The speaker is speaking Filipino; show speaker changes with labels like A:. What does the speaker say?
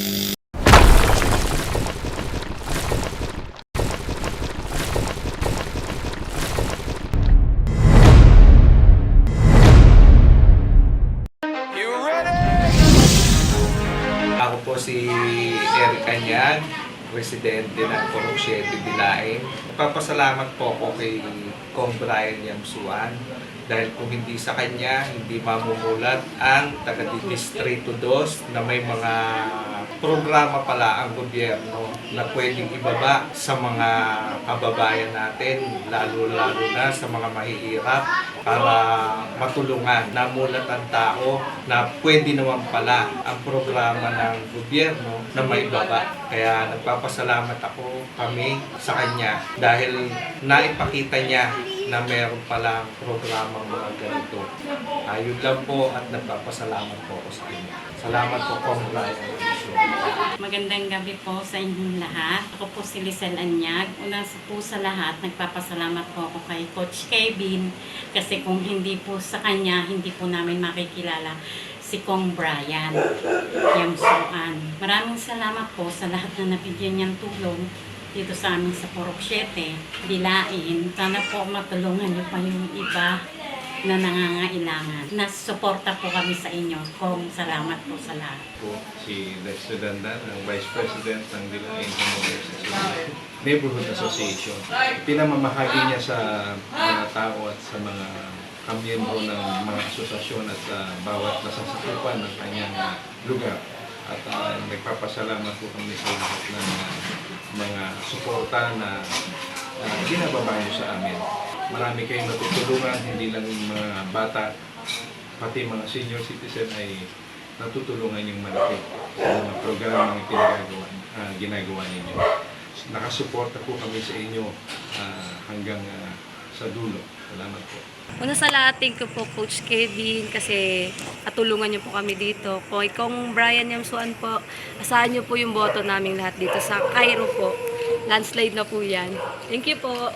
A: Ako po si Eric Anyag, residente ng Purok 7, Dilain. Nagpapasalamat po ako kay Kong Brian Yamsuan dahil kung hindi sa kanya, hindi mamumulat ang taga-Distrito 2 na may mga programa pala ang gobyerno na pwedeng ibaba sa mga kababayan natin, lalo-lalo na sa mga mahihirap para matulungan. Namulat ang tao na pwede naman pala ang programa ng gobyerno na may baba. Kaya nagpapasalamat ako kami sa kanya dahil naipakita niya na meron palang programang mga ganito. Ayun lang po at nagpapasalamat po ako sa kanya. Salamat po, Kong Brian.
B: Magandang gabi po sa inyong lahat. Ako po si Lisel Anyag. Una po sa lahat, nagpapasalamat po ako kay Coach Kevin kasi kung hindi po sa kanya, hindi po namin makikilala si Kong Brian Yamsuan. Maraming salamat po sa lahat na nabigyan niyang tulong dito sa amin sa Purok 7, Dilain. Sana po matulungan niyo pa yung iba na nangangailangan. Nasusuporta po kami sa inyo. Kong salamat po sa lahat.
C: Po si Lester Dandan, ang Vice President ng Dilain Neighborhood Association. Pinamamahagi niya sa mga tao at sa mga kamiyembro ng mga asosasyon at sa bawat nasasakupan ng kanyang lugar. At nagpapasalamat po kami sa lahat ng mga suporta na ginababa niyo sa amin. Marami kayong natutulungan, hindi lang yung mga bata, pati mga senior citizen ay natutulungan yung malaki sa mga programang ginagawa ninyo. Nakasuporta po kami sa inyo hanggang sa dulo. Salamat po.
D: Una sa lahat, thank you po Coach Kevin kasi katulungan niyo po kami dito. Kung Brian Yamsuan po, asahan niyo po yung boto naming lahat dito sa Cairo po. Landslide na po yan. Thank you po.